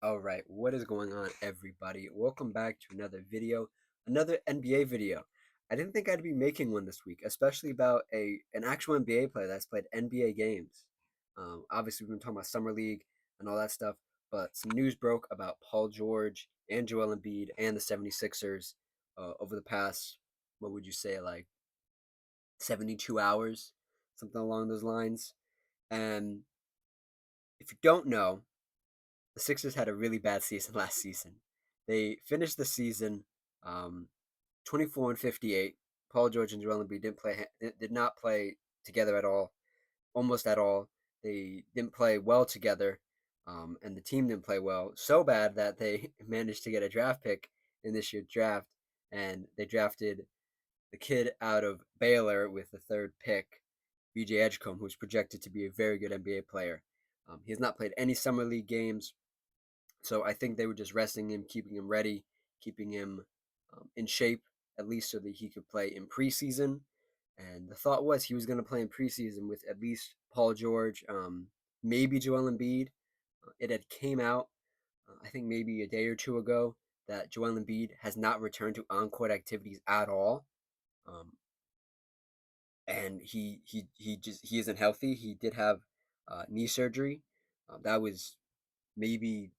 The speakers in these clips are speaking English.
All right, what is going on, everybody? Welcome back to another video, another NBA video. I didn't think I'd be making one this week, especially about an actual NBA player that's played NBA games. Obviously, we've been talking about summer league and all that stuff, but some news broke about Paul George and Joel Embiid and the 76ers over the past, what would you say, like 72 hours, something along those lines. And if you don't know, the Sixers had a really bad season last season. They finished the season um, 24-58. Paul George and Joel Embiid did not play together at all, almost at all. They didn't play well together, and the team didn't play well. So bad that they managed to get a draft pick in this year's draft, and they drafted the kid out of Baylor with the third pick, BJ Edgecombe, who's projected to be a very good NBA player. He has not played any summer league games. So I think they were just resting him, keeping him ready, keeping him in shape, at least so that he could play in preseason. And the thought was he was going to play in preseason with at least Paul George, maybe Joel Embiid. It had came out, I think maybe a day or two ago, that Joel Embiid has not returned to on-court activities at all, um, and he isn't healthy. He did have knee surgery. That was maybe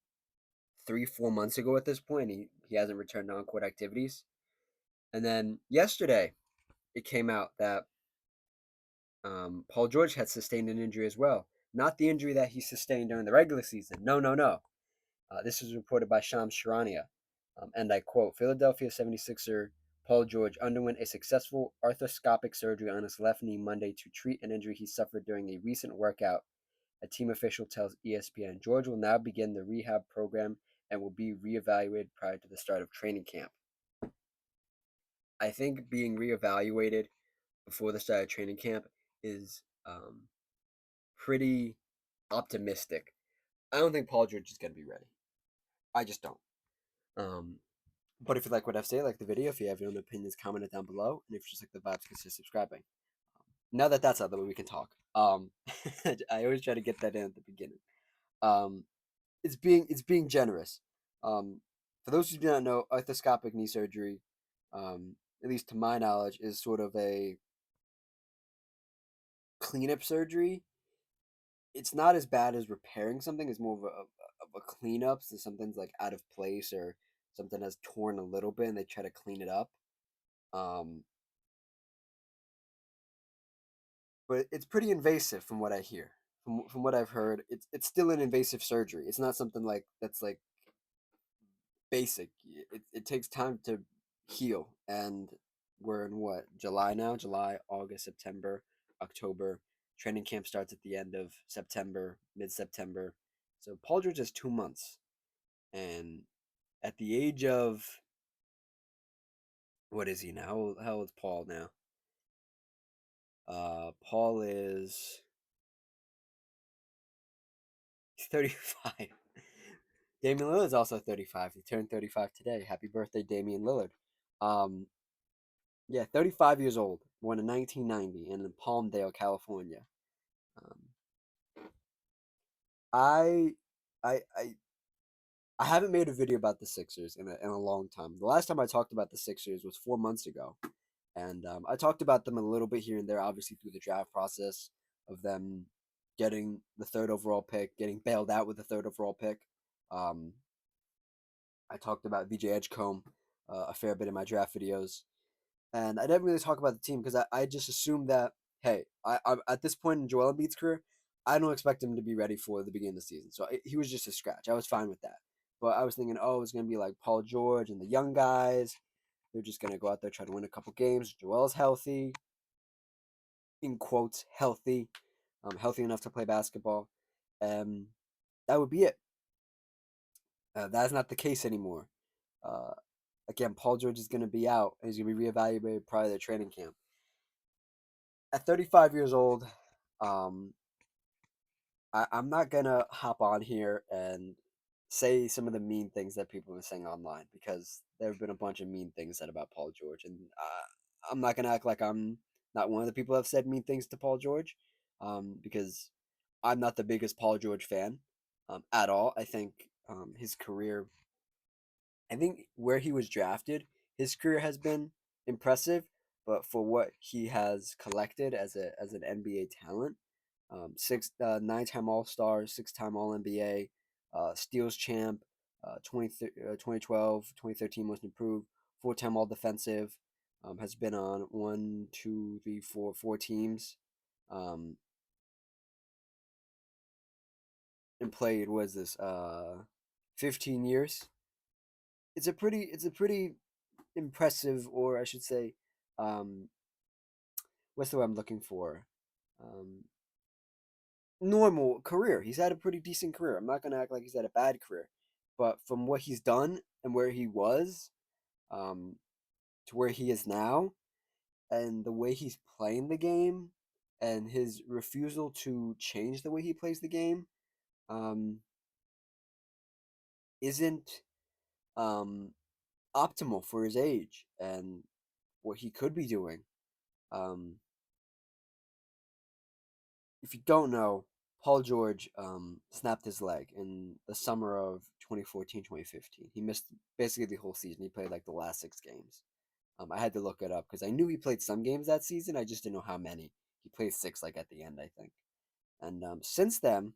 3 4 months ago at this point. He hasn't returned to on court activities. And then yesterday, it came out that Paul George had sustained an injury as well. Not the injury that he sustained during the regular season. No, no, no. This was reported by Shams Charania. And I quote Philadelphia 76er Paul George underwent a successful arthroscopic surgery on his left knee Monday to treat an injury he suffered during a recent workout. A team official tells ESPN George will now begin the rehab program and will be reevaluated prior to the start of training camp. I think being reevaluated before the start of training camp is pretty optimistic. I don't think Paul George is going to be ready. I just don't. Um, but if you like what I say, like the video. If you have your own opinions, comment it down below. And if you just like the vibes, consider subscribing. Now that that's out of the way, we can talk. I always try to get that in at the beginning. Um, it's being generous. For those who do not know, arthroscopic knee surgery, at least to my knowledge, is sort of a cleanup surgery. It's not as bad as repairing something. It's more of a cleanup. So something's like out of place or something has torn a little bit, and they try to clean it up. Um, but it's pretty invasive from what I hear. From what I've heard, it's still an invasive surgery. It's not something like that's like basic. It takes time to heal, and we're in what, July now? July, August, September, October. Training camp starts at the end of September, mid September. So Paul George has 2 months, and at the age of what is he now? How old is Paul now? Paul is 35. Damian Lillard is also 35. He turned 35 today. Happy birthday, Damian Lillard. Um, Yeah, 35 years old, born in 1990 in Palmdale, California. Um, I, I, I, I haven't made a video about the Sixers in a long time. The last time I talked about the Sixers was 4 months ago, and I talked about them a little bit here and there, obviously through the draft process of them getting the third overall pick, getting bailed out with the third overall pick. Um, I talked about VJ Edgecombe a fair bit in my draft videos. And I didn't really talk about the team because I just assumed that, hey, I at this point in Joel Embiid's career, I don't expect him to be ready for the beginning of the season. So he was just a scratch. I was fine with that. But I was thinking, oh, it's going to be like Paul George and the young guys. They're just going to go out there, try to win a couple games. Joel's healthy, in quotes, healthy, healthy enough to play basketball. And that would be it. That's not the case anymore. Uh, Again, Paul George is going to be out. He's going to be reevaluated prior to the training camp. At 35 years old, um, I'm not gonna hop on here and say some of the mean things that people are saying online because there have been a bunch of mean things said about Paul George, and I'm not gonna act like I'm not one of the people that have said mean things to Paul George, because I'm not the biggest Paul George fan at all. I think his career. I think where he was drafted, his career has been impressive, but for what he has collected as an NBA talent, nine-time All Star, six-time All NBA, steals champ, 2012, 2013 most improved, four-time All Defensive, has been on one, two, three, four teams, um, and played was this 15 years. It's a pretty impressive, or I should say, um, what's the word I'm looking for? Um, Normal career. He's had a pretty decent career. I'm not gonna act like he's had a bad career, but from what he's done and where he was, um, to where he is now, and the way he's playing the game, and his refusal to change the way he plays the game, um, isn't um, optimal for his age and what he could be doing. Um, if you don't know, Paul George snapped his leg in the summer of 2014, 2015. He missed basically the whole season. He played like the last 6 games. I had to look it up because I knew he played some games that season. I just didn't know how many. He played 6 like at the end, I think. And um, since then,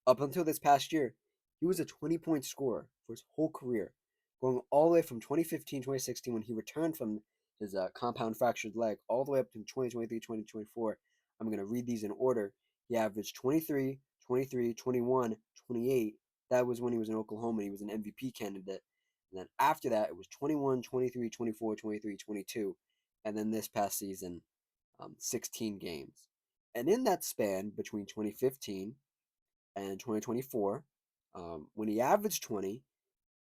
up until this past year, he was a 20-point scorer for his whole career, going all the way from 2015, 2016 when he returned from his compound fractured leg, all the way up to 2023, 2024. I'm going to read these in order. He averaged 23, 23, 21, 28. That was when he was in Oklahoma and he was an MVP candidate. And then after that, it was 21, 23, 24, 23, 22. And then this past season, 16 games. And in that span between 2015 and 2024, when he averaged 20,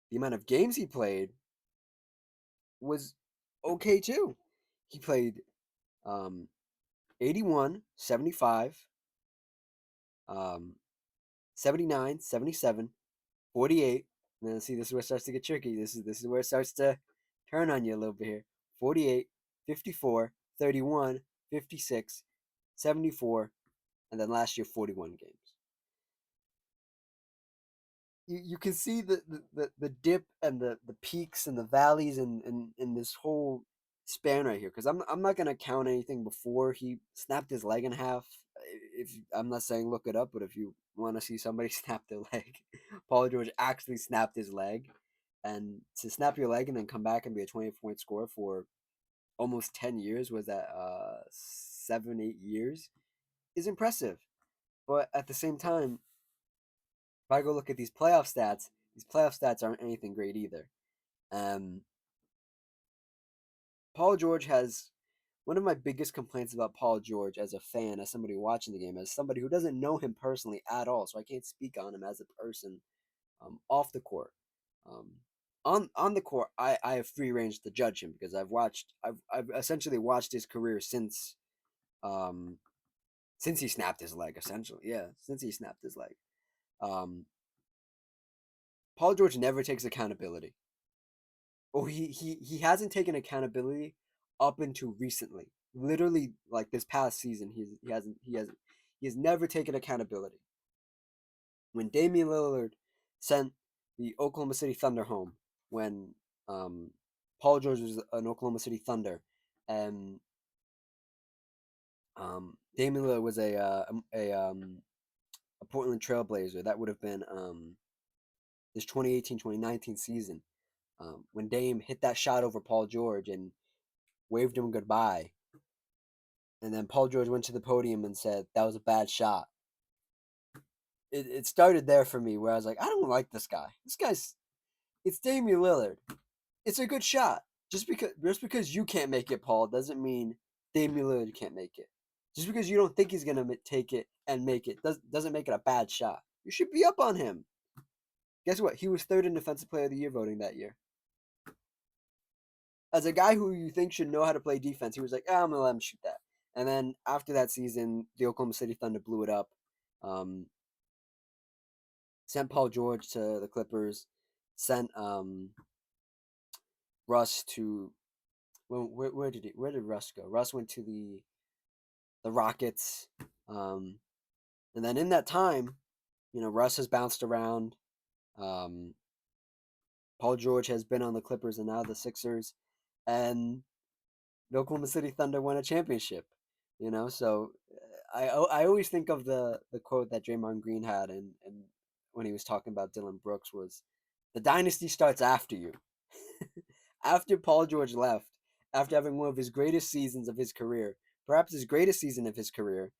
the amount of games he played was okay too. He played um, 81, 75, um, 79, 77, 48. Now, see, this is where it starts to get tricky. This is where it starts to turn on you a little bit here. 48, 54, 31, 56, 74, and then last year 41 games. You can see the dip and the peaks and the valleys in this whole span right here, because I'm not gonna count anything before he snapped his leg in half. If I'm not saying look it up, but if you want to see somebody snap their leg, Paul George actually snapped his leg, and to snap your leg and then come back and be a 20-point scorer for almost 10 years, was that 7 8 years, is impressive. But at the same time, if I go look at these playoff stats aren't anything great either. Um, Paul George has one of my biggest complaints about Paul George as a fan, as somebody watching the game, as somebody who doesn't know him personally at all, so I can't speak on him as a person off the court. Um, on the court, I have free range to judge him because I've essentially watched his career um, since he snapped his leg. Essentially, yeah, since he snapped his leg. Um, Paul George never takes accountability. Oh, he hasn't taken accountability up until recently. Literally, like this past season, he has never taken accountability. When Damian Lillard sent the Oklahoma City Thunder home, when um, Paul George was an Oklahoma City Thunder, and Damian Lillard was a Portland Trailblazer, that would have been this 2018-2019 season. When Dame hit that shot over Paul George and waved him goodbye. And then Paul George went to the podium and said, that was a bad shot. It started there for me where I was like, I don't like this guy. It's Damian Lillard. It's a good shot. Just because you can't make it, Paul, doesn't mean Damian Lillard can't make it. Just because you don't think he's going to take it and make it doesn't make it a bad shot. You should be up on him. Guess what? He was third in Defensive Player of the Year voting that year. As a guy who you think should know how to play defense, he was like, I'm going to let him shoot that. And then after that season, the Oklahoma City Thunder blew it up. Um, Sent Paul George to the Clippers. Sent Russ to where did Russ go? Russ went to the Rockets. And then in that time, Russ has bounced around. Um, Paul George has been on the Clippers and now the Sixers, and the Oklahoma City Thunder won a championship. So I always think of the quote that Draymond Green had, and when he was talking about Dylan Brooks was, "The dynasty starts after you." After Paul George left, after having one of his greatest seasons of his career, perhaps his greatest season of his career,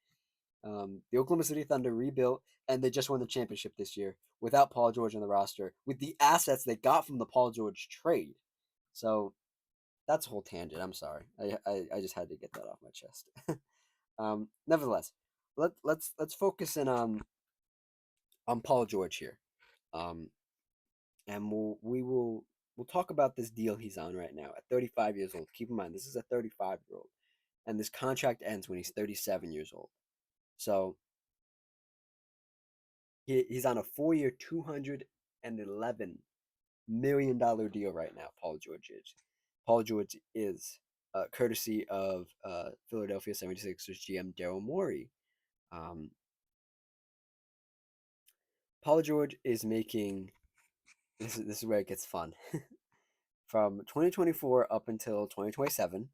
the Oklahoma City Thunder rebuilt, and they just won the championship this year without Paul George on the roster, with the assets they got from the Paul George trade. So that's a whole tangent. I'm sorry. I just had to get that off my chest. Nevertheless, let's focus in on Paul George here, um, and we'll talk about this deal he's on right now at 35 years old. Keep in mind, this is a 35-year-old, and this contract ends when he's 37 years old. So he's on a 4-year, $211 million deal right now. Paul George is. Paul George is courtesy of Philadelphia 76ers GM Daryl Morey. Um, Paul George is making this is where it gets fun. From 2024 up until 2027,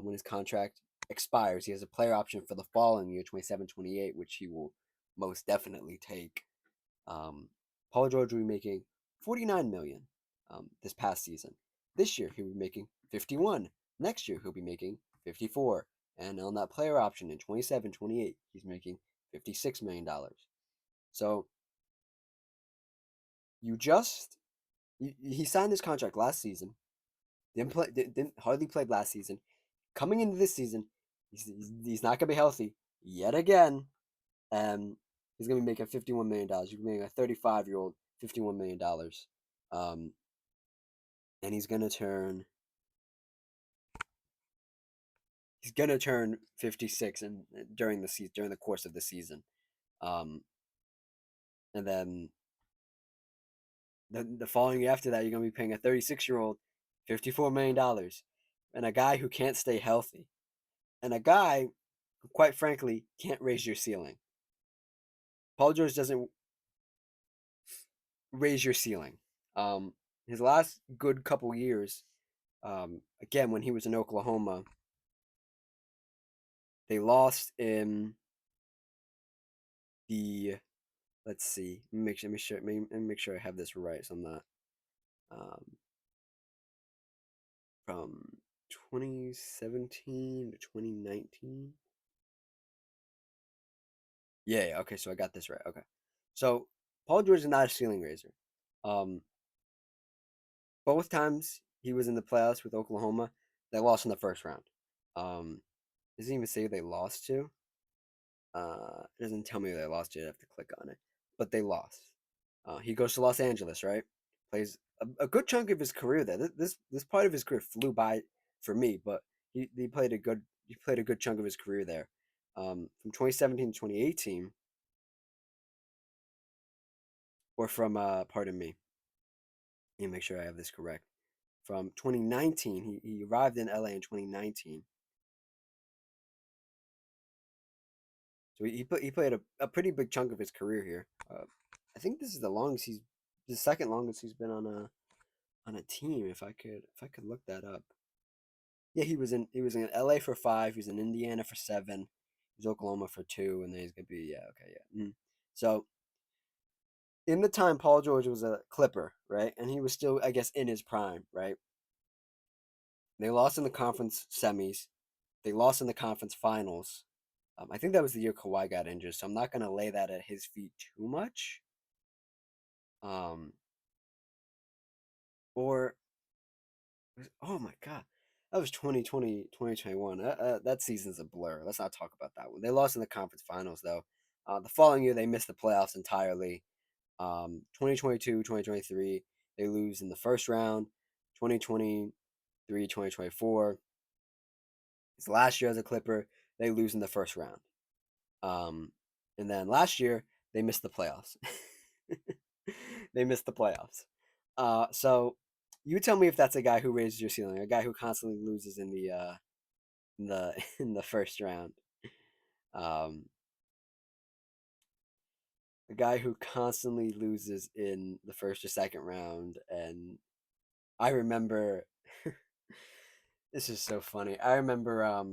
when his contract expires, he has a player option for the following year, 27-28, which he will most definitely take. Paul George will be making 49 million this past season. This year he'll be making 51. Next year he'll be making 54. And on that player option in 27-28, he's making $56 million. So you just he signed this contract last season. Didn't hardly played last season. Coming into this season, he's not gonna be healthy yet again. He's gonna be making $51 million. You're making a 35-year-old $51 million, and he's gonna turn 56 and during the course of the season, um, and then the following year after that, you're gonna be paying a 36-year-old $54 million, and a guy who can't stay healthy, and a guy who, quite frankly, can't raise your ceiling. Paul George doesn't raise your ceiling. His last good couple years, again when he was in Oklahoma, they lost in the. Let's see. Let me make sure I have this right. So I'm not um, from 2017 to 2019. Yeah. Okay. So I got this right. Okay. So Paul George is not a ceiling raiser. Um, both times he was in the playoffs with Oklahoma, they lost in the first round. Doesn't even say they lost to. It doesn't tell me they lost yet. I have to click on it, but they lost. He goes to Los Angeles, right? Plays a good chunk of his career there. This part of his career flew by for me, but he played a good chunk of his career there. From 2017 to 2018, or from pardon me, let me make sure I have this correct. From 2019, he arrived in LA in 2019. So he played a pretty big chunk of his career here. I think this is the second longest he's been on a team. If I could look that up. Yeah, he was in LA for 5. He was in Indiana for 7. He was Oklahoma for 2, and then he's gonna be yeah okay yeah. So in the time Paul George was a Clipper, right, and he was still I guess in his prime, right. They lost in the conference semis. They lost in the conference finals. I think that was the year Kawhi got injured, so I'm not gonna lay that at his feet too much. Um, or oh my god, that was 2020, 2021. That season's a blur. Let's not talk about that one. They lost in the conference finals though. The following year they missed the playoffs entirely. 2022, 2023 they lose in the first round. 2023, 2024. His last year as a Clipper, they lose in the first round. Um, and then last year they missed the playoffs. They missed the playoffs. So you tell me if that's a guy who raises your ceiling, a guy who constantly loses in the in the first round. Um, a guy who constantly loses in the first or second round. And I remember this is so funny. I remember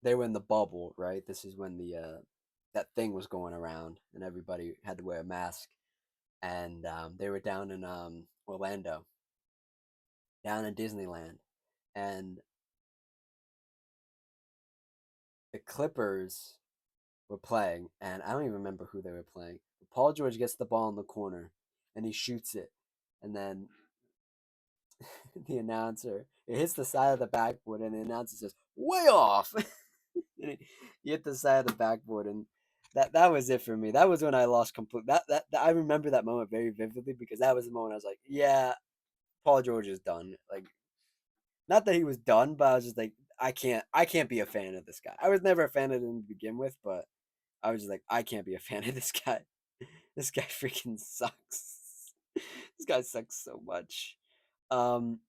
they were in the bubble, right? This is when the that thing was going around and everybody had to wear a mask. And they were down in Orlando, down in Disneyland, and the Clippers were playing, and I don't even remember who they were playing. Paul George gets the ball in the corner, and he shoots it, and then the announcer it hits the side of the backboard, and the announcer says, "Way off!" And he hit the side of the backboard, and that was it for me. That was when I lost complete. That I remember that moment very vividly because that was the moment I was like, "Yeah, Paul George is done." Like, not that he was done, but I was just like, I can't be a fan of this guy. I was never a fan of him to begin with, but I was just like, I can't be a fan of this guy. This guy freaking sucks. This guy sucks so much. Um,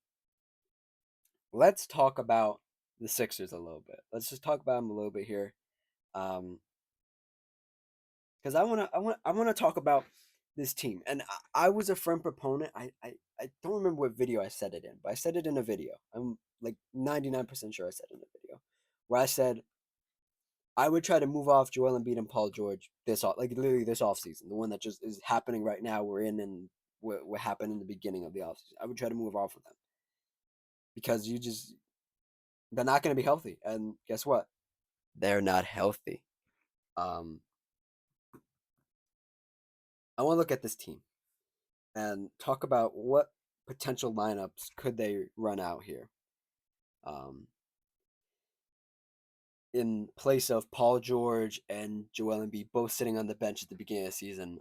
let's talk about the Sixers a little bit. Let's just talk about them a little bit here. Because I wanna talk about this team. And I was a firm proponent. I don't remember what video I said it in, but I said it in a video. I'm like 99% sure I said it in a video where I said I would try to move off Joel Embiid and Paul George this off, like literally this offseason, the one that just is happening right now. We're in and what happened in the beginning of the offseason. I would try to move off of them because they're not going to be healthy. And guess what? They're not healthy. Um, I want to look at this team and talk about what potential lineups could they run out here. Um, in place of Paul George and Joel Embiid both sitting on the bench at the beginning of the season.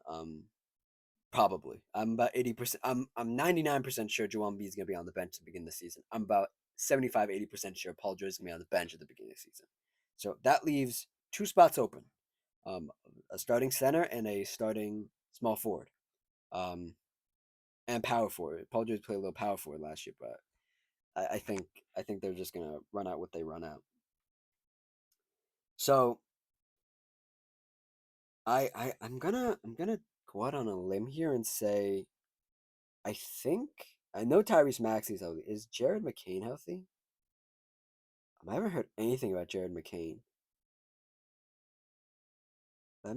Probably. I'm about 80%. I'm 99% sure Joel Embiid is going to be on the bench to begin the season. I'm about 75-80% sure Paul George is going to be on the bench at the beginning of the season. So that leaves two spots open. A starting center and a starting small forward. Um, and power forward. Paul George played a little power forward last year, but I think they're just going to run out what they run out. So I'm gonna go out on a limb here and say I think I know Tyrese Maxey's healthy. Is Jared McCain healthy? I haven't heard anything about Jared McCain. Let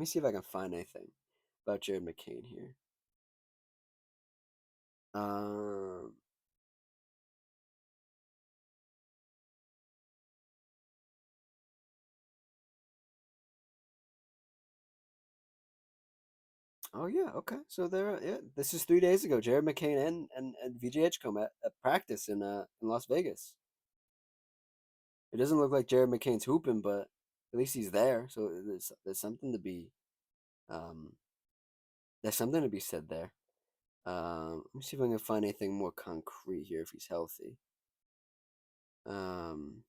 me see if I can find anything about Jared McCain here. Um oh yeah, okay. So there yeah, this is 3 days ago. Jared McCain and VJ Edgecombe at practice in Las Vegas. It doesn't look like Jared McCain's hooping, but at least he's there. So there's something to be um there's something to be said there. Let me see if I can find anything more concrete here if he's healthy. Um,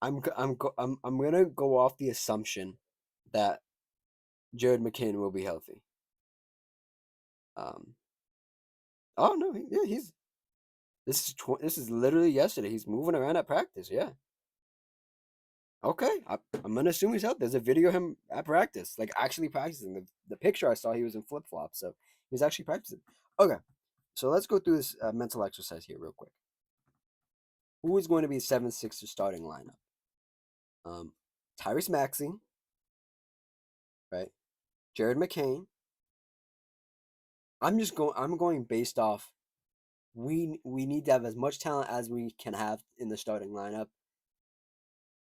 I'm gonna go off the assumption that Jared McCain will be healthy. Um, oh no, yeah, this is literally yesterday. He's moving around at practice. Yeah, okay. I'm gonna assume he's healthy. There's a video of him at practice, like actually practicing. The picture I saw, he was in flip flops, so he was actually practicing. Okay, so let's go through this mental exercise here real quick. Who is going to be 7-6 starting lineup? Um, Tyrese Maxey, right? Jared McCain. I'm going based off. We need to have as much talent as we can have in the starting lineup,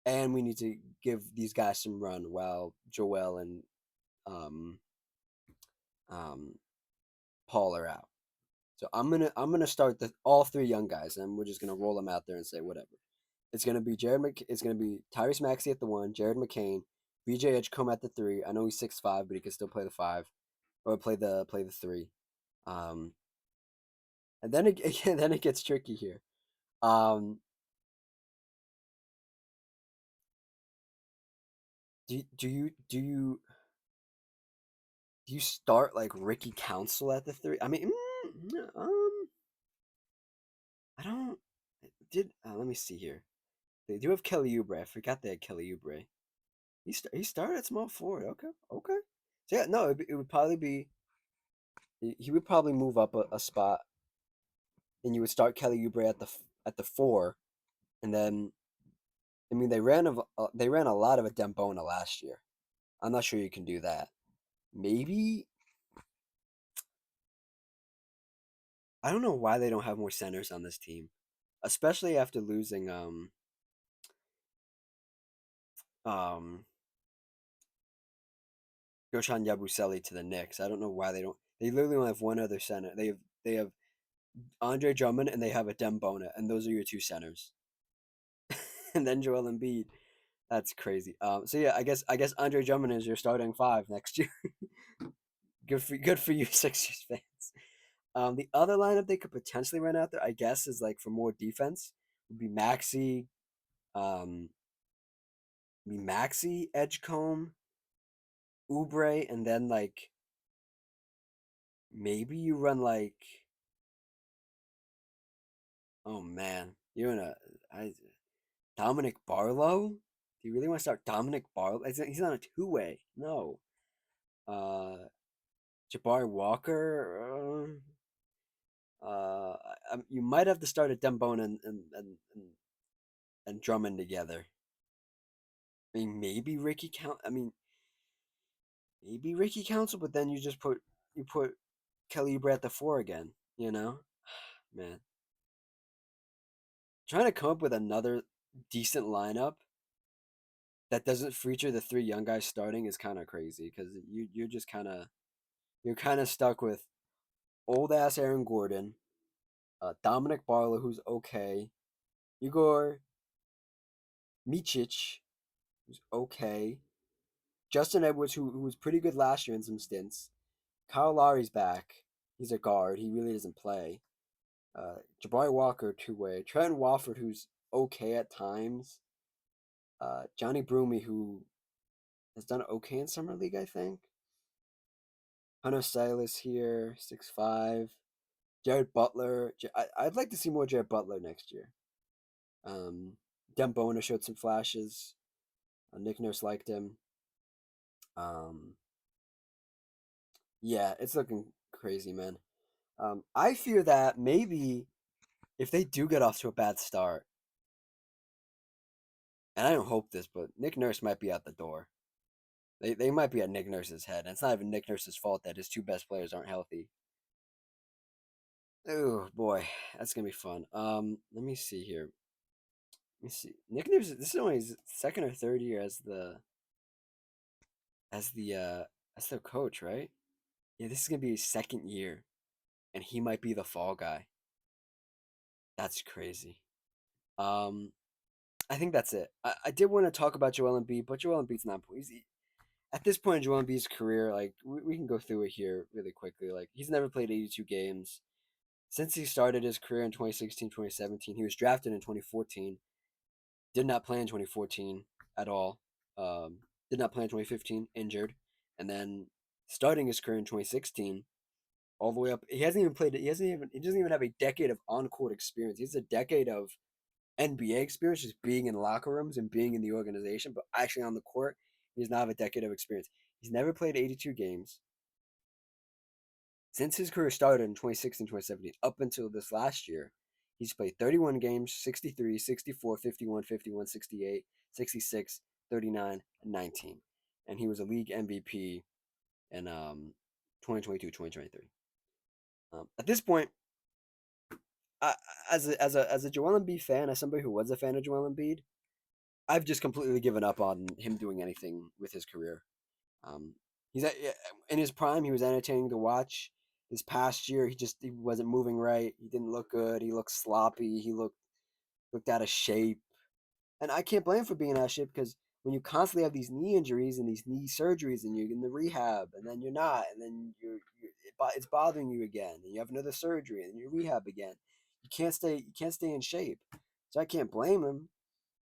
and we need to give these guys some run while Joel and um, um, Paul are out. So I'm gonna start all three young guys, and we're just gonna roll them out there and say whatever. It's gonna be Tyrese Maxey at the one, Jared McCain, BJ Edgecombe at the three. I know he's 6'5", but he can still play the five or play the three. Um, and then then it gets tricky here. Um, do you Do you start like Ricky Council at the three? I mean, I don't. Did let me see here. They do have Kelly Oubre. I forgot they had Kelly Oubre. He started at small forward. Okay, okay. So yeah, no, it would probably be he would probably move up a spot, and you would start Kelly Oubre at the four, and then I mean they ran a lot of a Dembona last year. I'm not sure you can do that. Maybe I don't know why they don't have more centers on this team, especially after losing um Goshan Yabusele to the Knicks. I don't know why they don't. They literally only have one other center. They have Andre Drummond and they have a Dembona, and those are your two centers. And then Joel Embiid. That's crazy. So yeah, I guess Andre Drummond is your starting five next year. Good for you, Sixers fans. The other lineup they could potentially run out there, I guess, is like for more defense would be um, Maxi, Edgecombe, Oubre, and then like maybe you run like oh man, you're in a I, Dominic Barlow. Do you really want to start Dominic Barlow? He's not a two-way. No. Uh, Jabari Walker. You might have to start at Dembona and Drummond together. I mean, maybe Ricky Count. I mean, maybe Ricky Council, but then you put Kelly Oubre at the four again. You know, man, trying to come up with another decent lineup that doesn't feature the three young guys starting is kind of crazy because you're kind of stuck with old ass Aaron Gordon, Dominic Barlow who's okay, Igor Mičić who's okay, Justin Edwards who was pretty good last year in some stints, Kyle Lowry's back, he's a guard, he really doesn't play, Jabari Walker two way, Trent Wofford who's okay at times, Johnny Broomy who has done okay in summer league I think. Hunter Silas here, 6'5". Jared Butler. I'd like to see more Jared Butler next year. Um, Dembona showed some flashes. Nick Nurse liked him. Um, yeah, it's looking crazy, man. I fear that maybe if they do get off to a bad start, and I don't hope this, but Nick Nurse might be out the door. They might be at Nick Nurse's head, and it's not even Nick Nurse's fault that his two best players aren't healthy. Oh boy, that's gonna be fun. Let me see here. Let me see. Nick Nurse. This is only his second or third year as the uh as their coach, right? Yeah, this is gonna be his second year, and he might be the fall guy. That's crazy. Um, I think that's it. I did want to talk about Joel Embiid, but Joel Embiid's not. At this point in Joel Embiid's career, like we can go through it here really quickly. Like he's never played 82 games since he started his career in 2016, 2017. He was drafted in 2014. Did not play in 2014 at all. Did not play in 2015. Injured, and then starting his career in 2016 all the way up. He hasn't even played. He doesn't even have a decade of on court experience. He has a decade of NBA experience, just being in locker rooms and being in the organization, but actually on the court, he does not have a decade of experience. He's never played 82 games since his career started in 2016, 2017, up until this last year. He's played 31 games, 63, 64, 51, 51, 68, 66, 39, and 19. And he was a league MVP in 2022, 2023. At this point, I, as a Joel Embiid fan, as somebody who was a fan of Joel Embiid, I've just completely given up on him doing anything with his career. Um, in his prime. He was entertaining to watch. This past year, he wasn't moving right. He didn't look good. He looked sloppy. He looked out of shape. And I can't blame him for being out of shape because when you constantly have these knee injuries and these knee surgeries and you're in the rehab and then you're not and then it's bothering you again and you have another surgery and you rehab again, you can't stay in shape. So I can't blame him.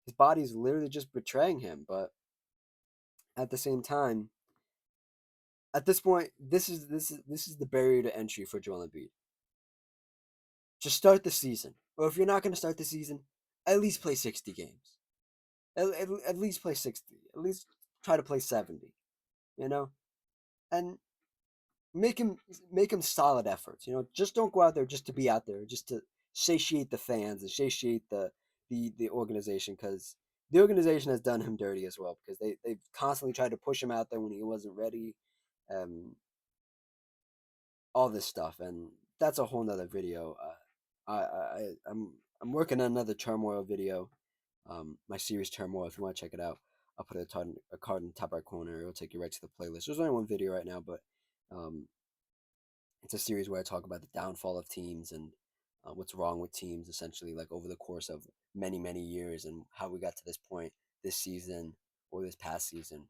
His body's literally just betraying him. But at the same time, At this point, this is the barrier to entry for Joel Embiid. Just start the season, or if you're not going to start the season, at least play 60 games. At least play 60. At least try to play 70. You know, and make him make him solid efforts. Just don't go out there just to be out there, just to satiate the fans and satiate the organization, because the organization has done him dirty as well, because they've constantly tried to push him out there when he wasn't ready, um, all this stuff, and that's a whole nother video. I'm working on another turmoil video, my series turmoil. If you want to check it out, I'll put a card in the top right corner. It'll take you right to the playlist. There's only one video right now, but um, it's a series where I talk about the downfall of teams and what's wrong with teams, essentially, like over the course of many years, and how we got to this point this season or this past season.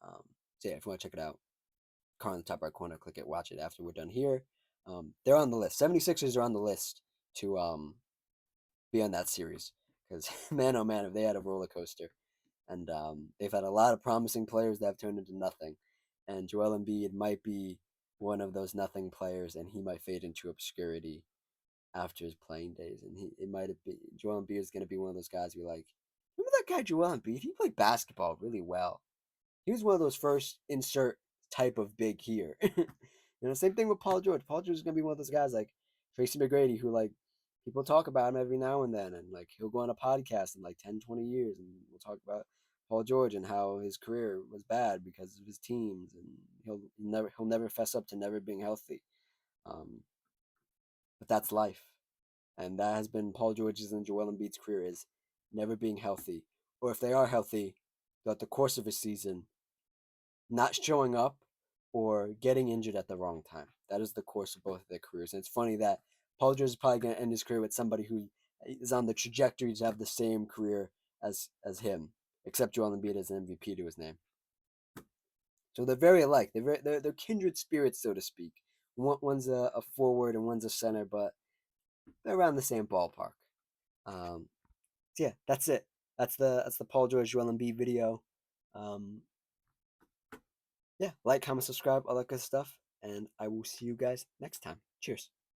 So yeah, if you want to check it out, card in the top right corner, click it, watch it after we're done here. They're on the list. 76ers are on the list to be on that series, because man, oh man, have they had a roller coaster. And they've had a lot of promising players that have turned into nothing. And Joel Embiid might be one of those nothing players, and he might fade into obscurity after his playing days. And it might have been Joel Embiid is going to be one of those guys who, like, remember that guy Joel Embiid? He played basketball really well. He was one of those first insert type of big here. Same thing with Paul George. Paul George is gonna be one of those guys like Tracy McGrady, who, like, people talk about him every now and then, and like he'll go on a podcast in like 10, 20 years, and we'll talk about Paul George and how his career was bad because of his teams, and he'll never fess up to never being healthy. Um, but that's life, and that has been Paul George's and Joel Embiid's career, is never being healthy, or if they are healthy, throughout the course of a season, not showing up or getting injured at the wrong time. That is the course of both of their careers. And it's funny that Paul George is probably going to end his career with somebody who is on the trajectory to have the same career as him, except Joel Embiid has an MVP to his name. So they're very alike. They're kindred spirits, so to speak. One's a forward and one's a center, but they're around the same ballpark. So yeah, that's it. That's the Paul George Joel Embiid video. Um, yeah, like, comment, subscribe, all that good stuff. And I will see you guys next time. Cheers.